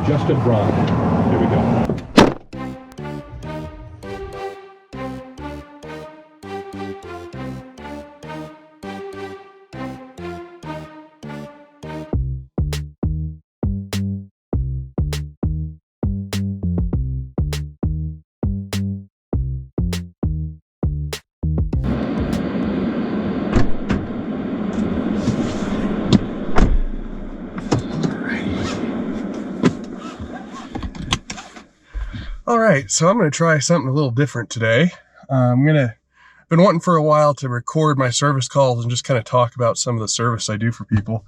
just at Braun. Here we go. All right, so I'm going to try something a little different today. Been wanting for a while to record my service calls and just kind of talk about some of the service I do for people.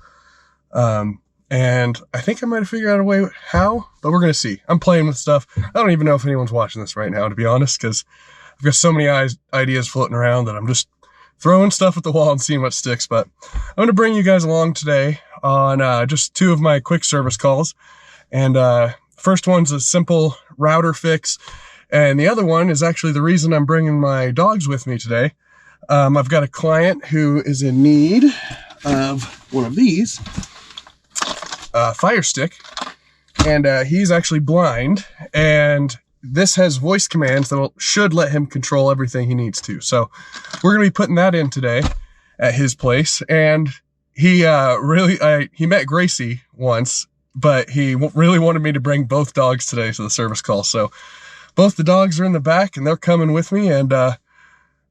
And I think I might have figured out a way how, but we're going to see. I'm playing with stuff. I don't even know if anyone's watching this right now, to be honest, because I've got so many ideas floating around that I'm just throwing stuff at the wall and seeing what sticks. But I'm going to bring you guys along today on just two of my quick service calls. And first one's a simple router fix, and the other one is actually the reason I'm bringing my dogs with me today. I've got a client who is in need of one of these, Fire Stick, and he's actually blind, and this has voice commands that should let him control everything he needs to. So we're going to be putting that in today at his place, and he he met Gracie once, but he really wanted me to bring both dogs today to the service call. So both the dogs are in the back and they're coming with me, and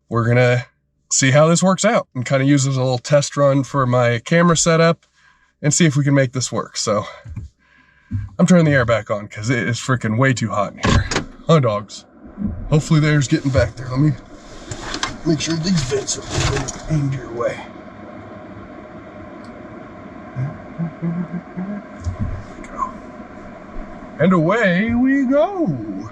we're going to see how this works out and kind of use as a little test run for my camera setup and see if we can make this work. So I'm turning the air back on because it is freaking way too hot in here. Huh, dogs? Hopefully the air's getting back there. Let me make sure these vents are aimed your way. And away we go.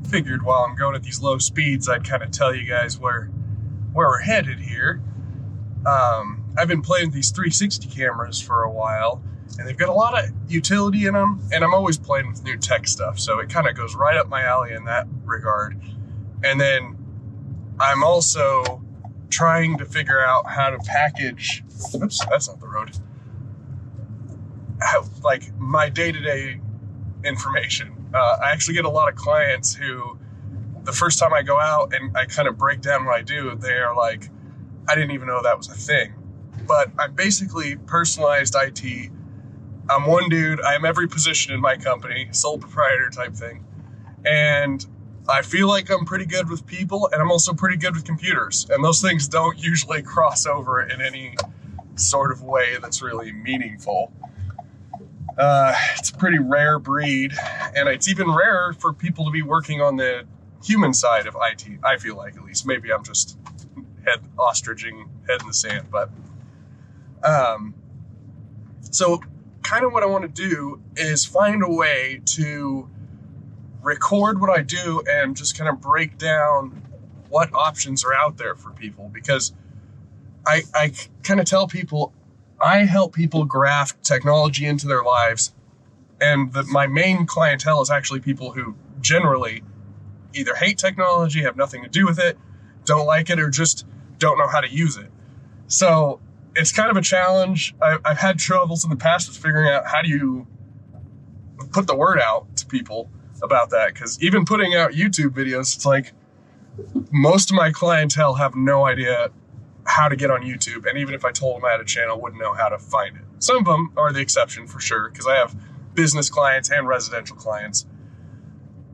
Figured while I'm going at these low speeds, I'd kind of tell you guys where we're headed here. I've been playing with these 360 cameras for a while, and they've got a lot of utility in them, and I'm always playing with new tech stuff, so it kind of goes right up my alley in that regard. And then I'm also trying to figure out how to package, oops, that's not the road, like my day-to-day information. I actually get a lot of clients who, the first time I go out and I kind of break down what I do, they're like, I didn't even know that was a thing. But I'm basically personalized IT. I'm one dude. I am every position in my company, sole proprietor type thing. And I feel like I'm pretty good with people, and I'm also pretty good with computers. And those things don't usually cross over in any sort of way that's really meaningful. It's a pretty rare breed, and it's even rarer for people to be working on the human side of IT, I feel like, at least. Maybe I'm just ostriching head in the sand, but so kind of what I want to do is find a way to record what I do and just kind of break down what options are out there for people, because I kind of tell people I help people graft technology into their lives, and my main clientele is actually people who generally either hate technology, have nothing to do with it, don't like it, or just don't know how to use it. So it's kind of a challenge. I've had troubles in the past with figuring out how do you put the word out to people about that, because even putting out YouTube videos, it's like most of my clientele have no idea how to get on YouTube, and even if I told them I had a channel, wouldn't know how to find it. Some of them are the exception for sure, because I have business clients and residential clients.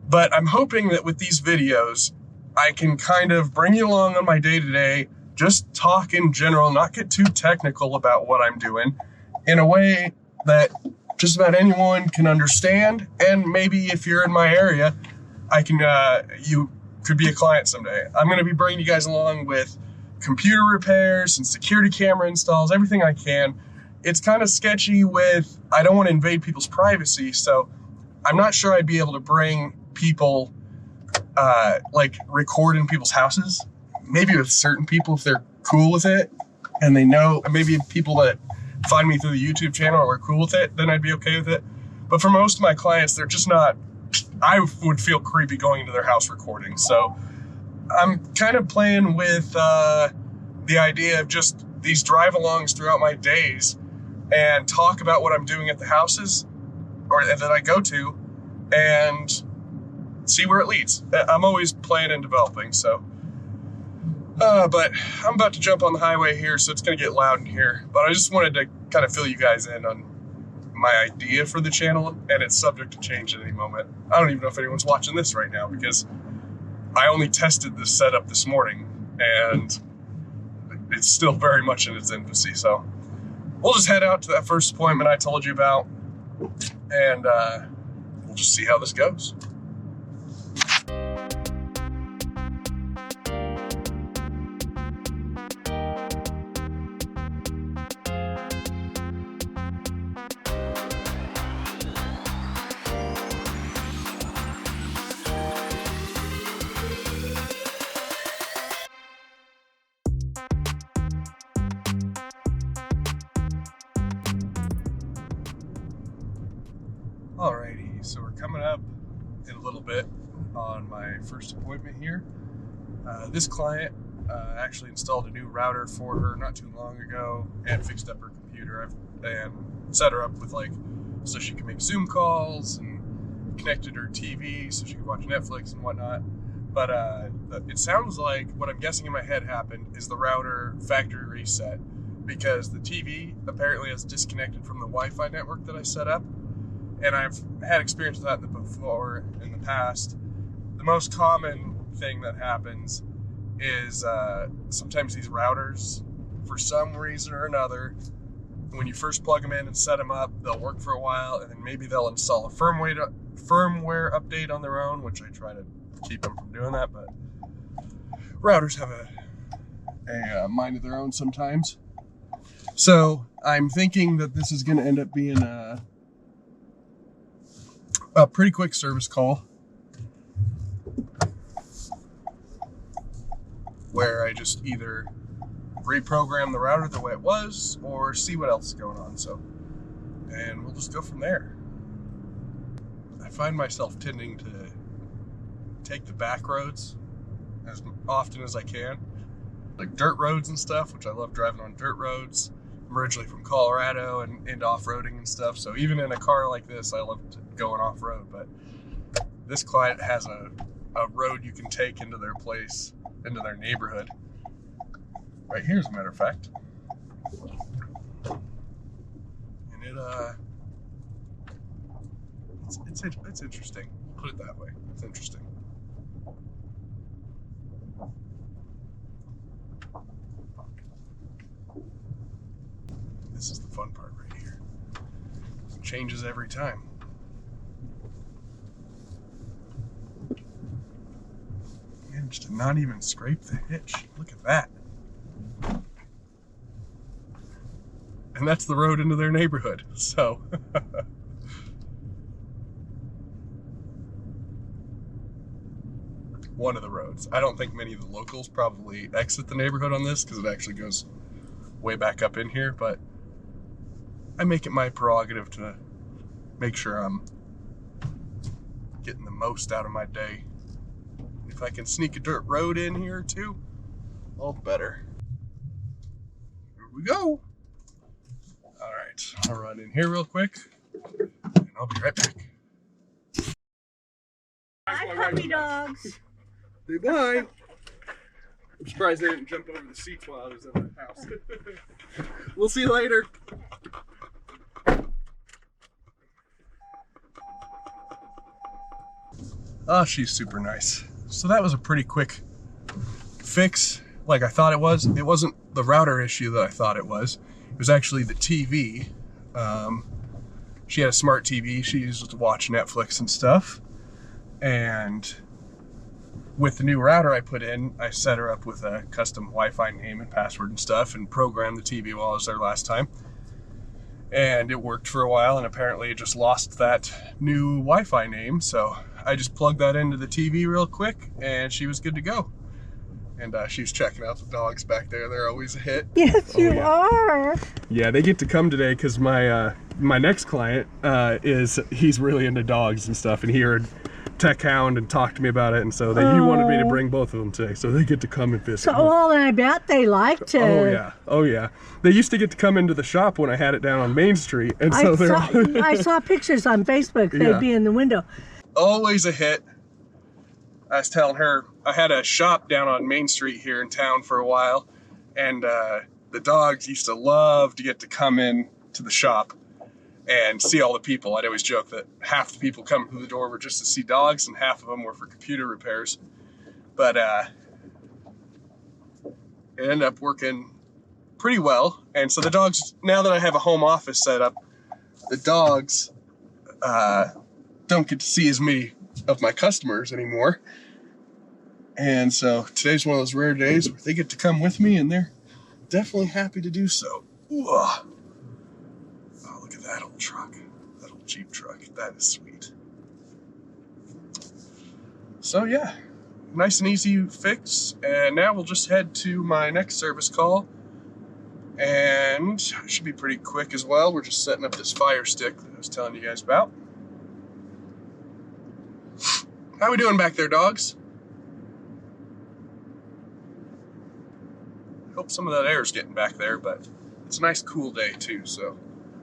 But I'm hoping that with these videos, I can kind of bring you along on my day-to-day, just talk in general, not get too technical about what I'm doing, in a way that just about anyone can understand. And maybe if you're in my area, I can, you could be a client someday. I'm going to be bringing you guys along with computer repairs and security camera installs, everything I can. It's kind of sketchy with, I don't want to invade people's privacy, so I'm not sure I'd be able to bring people, like record in people's houses. Maybe with certain people, if they're cool with it and they know, maybe people that find me through the YouTube channel are cool with it, then I'd be okay with it. But for most of my clients, they're just not, I would feel creepy going into their house recording. So I'm kind of playing with the idea of just these drive-alongs throughout my days and talk about what I'm doing at the houses or that I go to and see where it leads. I'm always playing and developing, so. But I'm about to jump on the highway here, so it's going to get loud in here. But I just wanted to kind of fill you guys in on my idea for the channel, and it's subject to change at any moment. I don't even know if anyone's watching this right now because I only tested this setup this morning, and it's still very much in its infancy. So we'll just head out to that first appointment I told you about, and we'll just see how this goes. Alrighty, so we're coming up in a little bit on my first appointment here. This client actually installed a new router for her not too long ago and fixed up her computer and set her up with so she can make Zoom calls and connected her TV so she could watch Netflix and whatnot. But it sounds like what I'm guessing in my head happened is the router factory reset because the TV apparently is disconnected from the Wi-Fi network that I set up. And I've had experience with that before in the past. The most common thing that happens is sometimes these routers, for some reason or another, when you first plug them in and set them up, they'll work for a while, and then maybe they'll install a firmware update on their own, which I try to keep them from doing that, but routers have a mind of their own sometimes. So I'm thinking that this is going to end up being a pretty quick service call where I just either reprogram the router the way it was or see what else is going on. And we'll just go from there. I find myself tending to take the back roads as often as I can, like dirt roads and stuff, which I love driving on dirt roads. I'm originally from Colorado and into off-roading and stuff, so even in a car like this, I love going off-road. But this client has a road you can take into their place, into their neighborhood. Right here, as a matter of fact. And it's interesting. Put it that way. It's interesting. This is the fun part right here. It changes every time. Managed to not even scrape the hitch. Look at that. And that's the road into their neighborhood. So one of the roads. I don't think many of the locals probably exit the neighborhood on this because it actually goes way back up in here, but I make it my prerogative to make sure I'm getting the most out of my day. If I can sneak a dirt road in here too, all the better. Here we go. All right, I'll run in here real quick and I'll be right back. Hi, puppy dogs. Say bye. I'm surprised they didn't jump over the seats while I was in the house. We'll see you later. Oh, she's super nice. So that was a pretty quick fix, like I thought it was. It wasn't the router issue that I thought it was. It was actually the TV. She had a smart TV she used to watch Netflix and stuff. And with the new router I put in, I set her up with a custom Wi-Fi name and password and stuff and programmed the TV while I was there last time. And it worked for a while, and apparently it just lost that new Wi-Fi name. So I just plugged that into the TV real quick and she was good to go. And she's checking out the dogs back there. They're always a hit. Yes, you are. Yeah, they get to come today because my my next client he's really into dogs and stuff, and he heard Tech Hound and talked to me about it, and so he wanted me to bring both of them today, so they get to come and visit. So, well, I bet they like to. Oh yeah. They used to get to come into the shop when I had it down on Main Street, and so I saw pictures on Facebook. They'd be in the window. Always a hit. I was telling her I had a shop down on Main Street here in town for a while, and the dogs used to love to get to come in to the shop and see all the people. I'd always joke that half the people coming through the door were just to see dogs and half of them were for computer repairs. But it ended up working pretty well. And so the dogs, now that I have a home office set up, the dogs don't get to see as many of my customers anymore. And so today's one of those rare days where they get to come with me, and they're definitely happy to do so. Ooh. Oh, look at that old truck, that old Jeep truck. That is sweet. So yeah, nice and easy fix. And now we'll just head to my next service call, and it should be pretty quick as well. We're just setting up this fire stick that I was telling you guys about. How we doing back there, dogs? Hope some of that air is getting back there, but it's a nice cool day too, so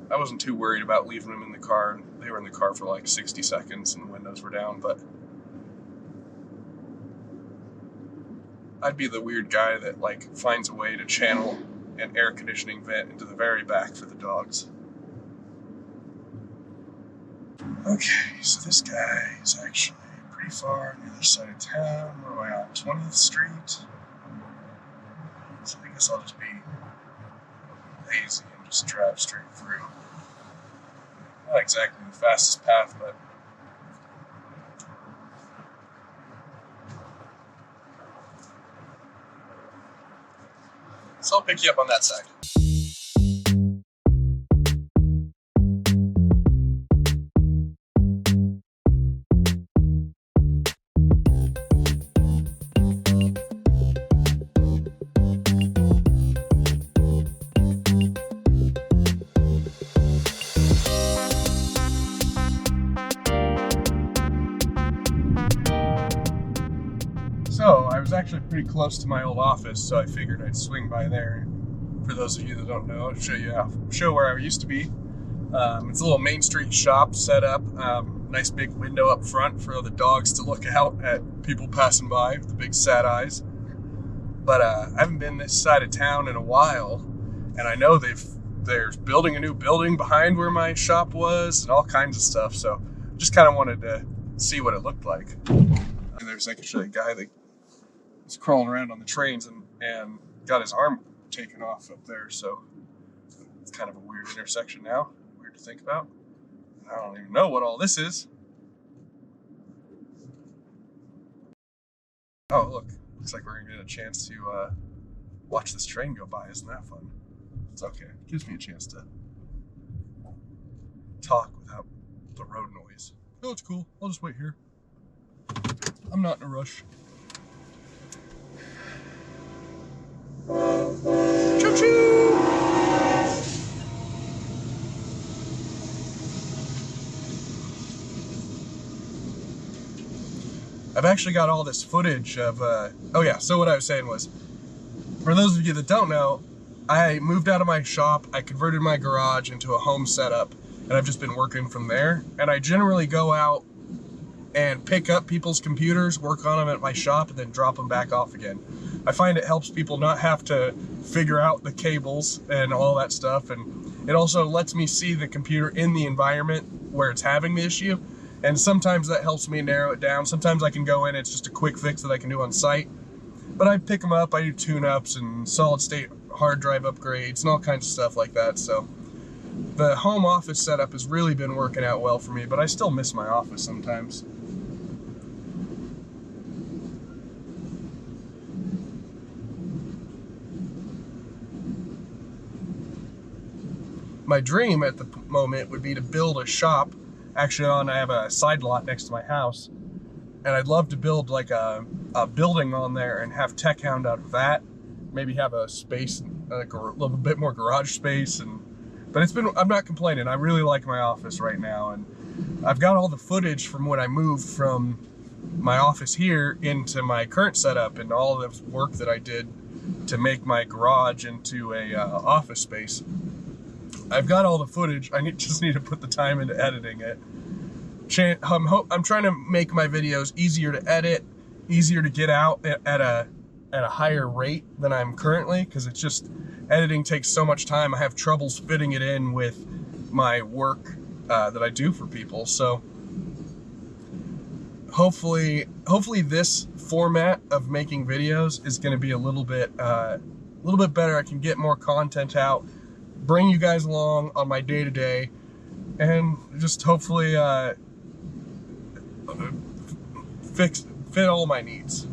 I wasn't too worried about leaving them in the car. They were in the car for like 60 seconds and the windows were down, but I'd be the weird guy that like finds a way to channel an air conditioning vent into the very back for the dogs. Okay, so this guy is actually pretty far on the other side of town. We're on 20th Street. So I guess I'll just be lazy and just drive straight through. Not exactly the fastest path, but so I'll pick you up on that side. So I was actually pretty close to my old office, so I figured I'd swing by there. For those of you that don't know, I'll show where I used to be. It's a little Main Street shop set up. Nice big window up front for the dogs to look out at people passing by with the big sad eyes. But I haven't been this side of town in a while, and I know they're building a new building behind where my shop was and all kinds of stuff. So just kind of wanted to see what it looked like. And there's actually a guy that was crawling around on the trains and got his arm taken off up there. So it's kind of a weird intersection now. Weird to think about. I don't even know what all this is. Oh, look. Looks like we're going to get a chance to watch this train go by. Isn't that fun? It's okay. It gives me a chance to talk without the road noise. Oh, it's cool. I'll just wait here. I'm not in a rush. Choo-choo! I've actually got all this footage of, oh yeah, so what I was saying was, for those of you that don't know, I moved out of my shop, I converted my garage into a home setup, and I've just been working from there. And I generally go out and pick up people's computers, work on them at my shop, and then drop them back off again. I find it helps people not have to figure out the cables and all that stuff, and it also lets me see the computer in the environment where it's having the issue, and sometimes that helps me narrow it down. Sometimes I can go in, it's just a quick fix that I can do on site, but I pick them up, I do tune-ups and solid-state hard drive upgrades and all kinds of stuff like that. So the home office setup has really been working out well for me, but I still miss my office sometimes. My dream at the moment would be to build a shop. Actually, I have a side lot next to my house, and I'd love to build like a building on there and have Tech Hound out of that. Maybe have a space, like a little bit more garage space, and But I'm not complaining. I really like my office right now, and I've got all the footage from when I moved from my office here into my current setup and all the work that I did to make my garage into a office space. I've got all the footage. Just need to put the time into editing it. I'm trying to make my videos easier to edit, easier to get out at a higher rate than I'm currently, because it's just, editing takes so much time. I have troubles fitting it in with my work that I do for people. So hopefully this format of making videos is going to be a little bit better. I can get more content out, bring you guys along on my day-to-day, and just hopefully fit all my needs.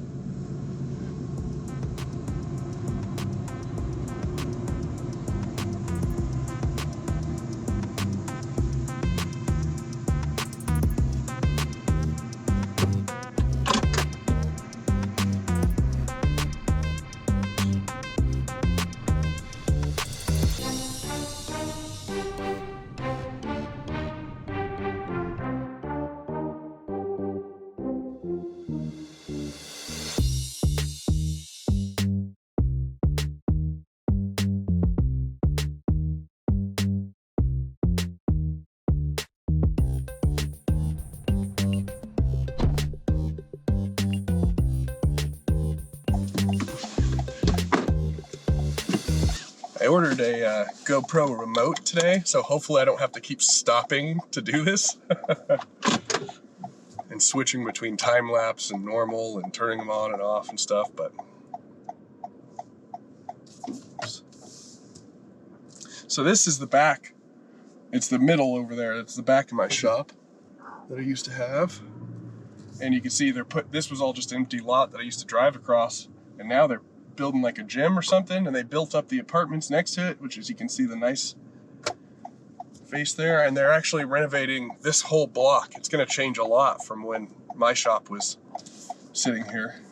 I ordered a GoPro remote today, so hopefully I don't have to keep stopping to do this. And switching between time-lapse and normal and turning them on and off and stuff, but... So this is the back. It's the middle over there. It's the back of my shop that I used to have. And you can see this was all just an empty lot that I used to drive across, and now they're building like a gym or something, and they built up the apartments next to it, which is, you can see the nice face there, and they're actually renovating this whole block. It's going to change a lot from when my shop was sitting here.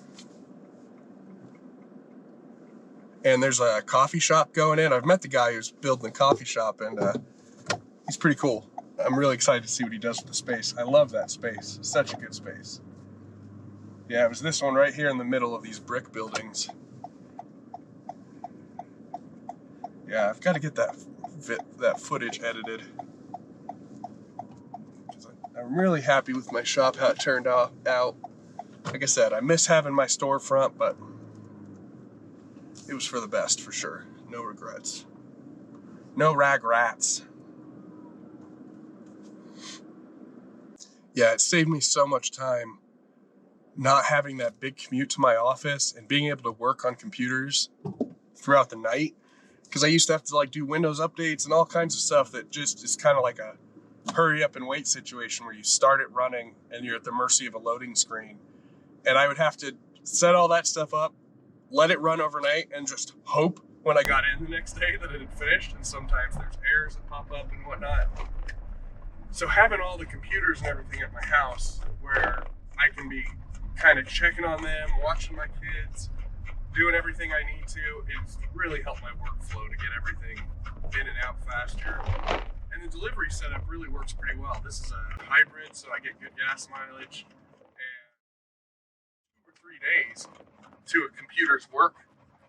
And there's a coffee shop going in. I've met the guy who's building the coffee shop, and he's pretty cool. I'm really excited to see what he does with the space. I love that space. Such a good space. Yeah, it was this one right here in the middle of these brick buildings. Yeah, I've got to get that footage edited. I'm really happy with my shop, how it turned out. Like I said, I miss having my storefront, but it was for the best, for sure. No regrets. No regrets. Yeah, it saved me so much time not having that big commute to my office and being able to work on computers throughout the night. Because I used to have to like do Windows updates and all kinds of stuff that just is kind of like a hurry up and wait situation where you start it running and you're at the mercy of a loading screen. And I would have to set all that stuff up, let it run overnight, and just hope when I got in the next day that it had finished. And sometimes there's errors that pop up and whatnot. So having all the computers and everything at my house where I can be kind of checking on them, watching my kids, doing everything I need to, it's really helped my workflow to get everything in and out faster. And the delivery setup really works pretty well. This is a hybrid, so I get good gas mileage. And 2 or 3 days to a computer's work.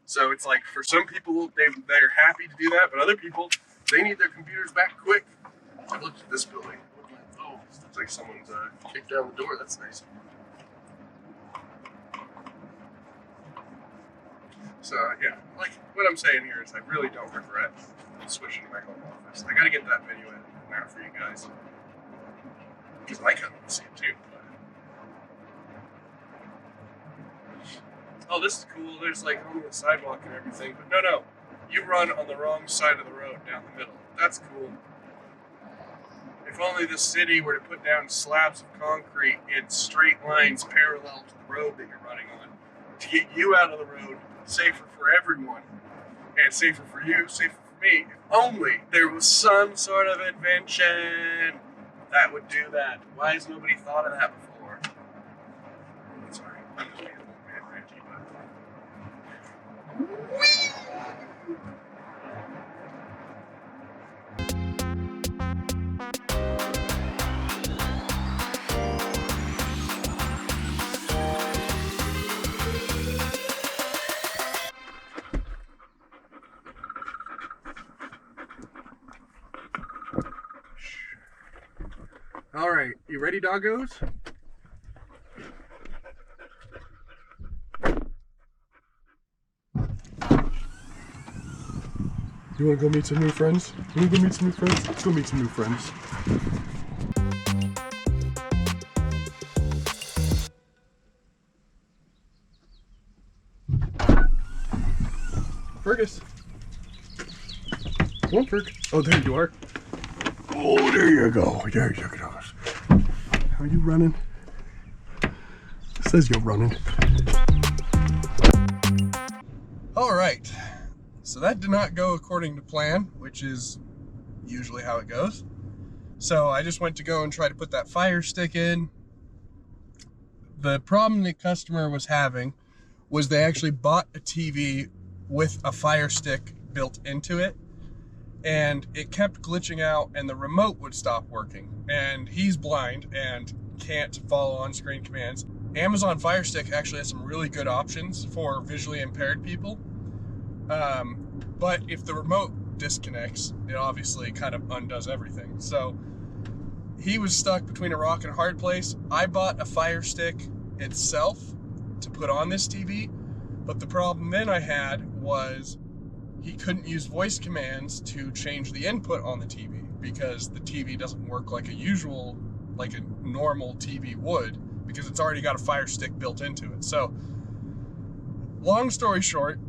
So it's like, for some people, they're happy to do that, but other people, they need their computers back quick. I looked at this building. Oh, it looks like someone's kicked down the door. That's nice. So yeah, like what I'm saying here is I really don't regret switching to my home office. I gotta get that video edited now for you guys, because I kind of want to see it too. But... oh, this is cool. There's like on the sidewalk and everything, but no, you run on the wrong side of the road down the middle. That's cool. If only the city were to put down slabs of concrete in straight lines parallel to the road that you're running on to get you out of the road, safer for everyone, and safer for you, safer for me. If only there was some sort of invention that would do that. Why has nobody thought of that before? Sorry, I'm just being a little bit ranty, but... All right, you ready, doggos? You want to go meet some new friends? You want to go meet some new friends? Let's go meet some new friends. Fergus. Come on, Ferg. Oh, there you are. Oh, there you go. There you go. Are you running? It says you're running. All right. So that did not go according to plan, which is usually how it goes. So I just went to go and try to put that Fire Stick in. The problem the customer was having was they actually bought a TV with a Fire Stick built into it, and it kept glitching out and the remote would stop working. And he's blind and can't follow on-screen commands. Amazon Fire Stick actually has some really good options for visually impaired people. But if the remote disconnects, it obviously kind of undoes everything. So he was stuck between a rock and a hard place. I bought a Fire Stick itself to put on this TV, but the problem then I had was he couldn't use voice commands to change the input on the TV because the TV doesn't work like a normal TV would, because it's already got a Fire Stick built into it. So long story short,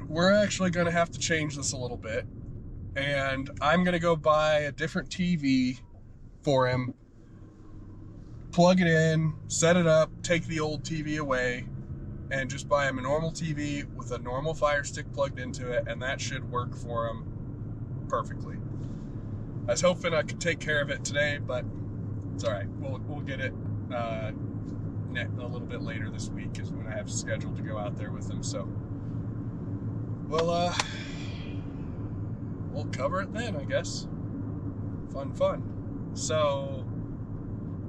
we're actually going to have to change this a little bit, and I'm going to go buy a different TV for him, plug it in, set it up, take the old TV away, and just buy him a normal TV with a normal Fire Stick plugged into it, and that should work for him perfectly. I was hoping I could take care of it today, but it's all right. We'll get it a little bit later this week is when I have scheduled to go out there with him. So we'll cover it then, I guess. Fun. So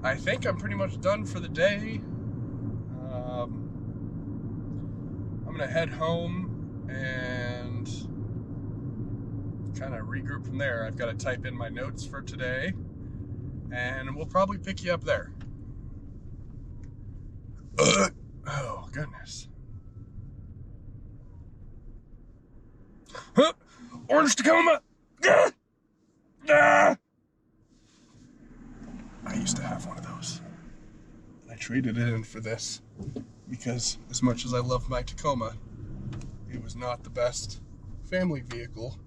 I think I'm pretty much done for the day. I'm gonna head home and kind of regroup from there. I've got to type in my notes for today, and we'll probably pick you up there. Oh, goodness. Huh? Orange Tacoma! Ah! Ah! I used to have one of those. I traded it in for this because as much as I love my Tacoma, it was not the best family vehicle,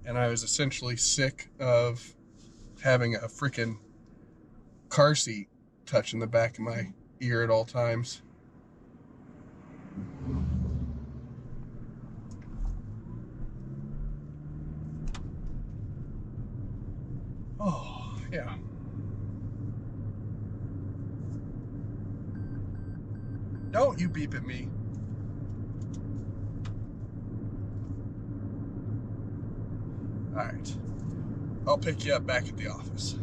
and I was essentially sick of having a freaking car seat touching the back of my ear at all times. Oh, yeah. Don't you beep at me. All right. I'll pick you up back at the office.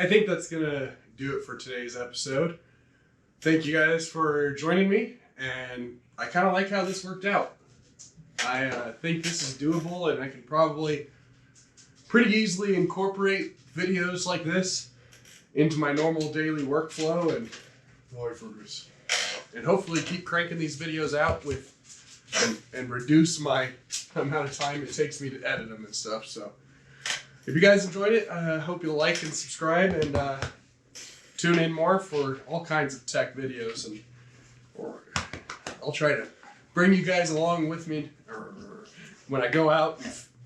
I think that's going to do it for today's episode. Thank you guys for joining me, and I kind of like how this worked out. I think this is doable, and I can probably pretty easily incorporate videos like this into my normal daily workflow and hopefully keep cranking these videos out and reduce my amount of time it takes me to edit them and stuff. So if you guys enjoyed it, I hope you'll like and subscribe and tune in more for all kinds of tech videos, and I'll try to bring you guys along with me when I go out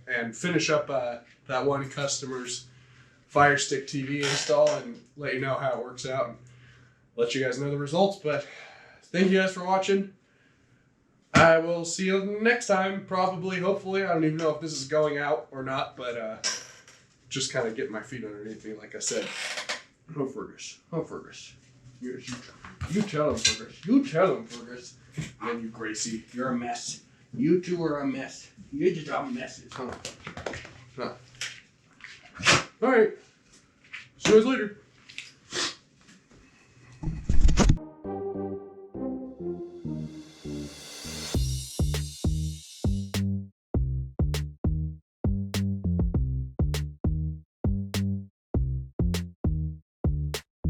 and finish up that one customer's Fire Stick TV install and let you know how it works out and let you guys know the results. But thank you guys for watching. I will see you next time, probably, hopefully. I don't even know if this is going out or not, but just kind of get my feet underneath me, like I said. Oh, Fergus. Oh, Fergus. Yes, you tell him, Fergus. You tell him, Fergus. And you, Gracie, you're a mess. You two are a mess. You're just a mess. Huh. All right. See you guys later.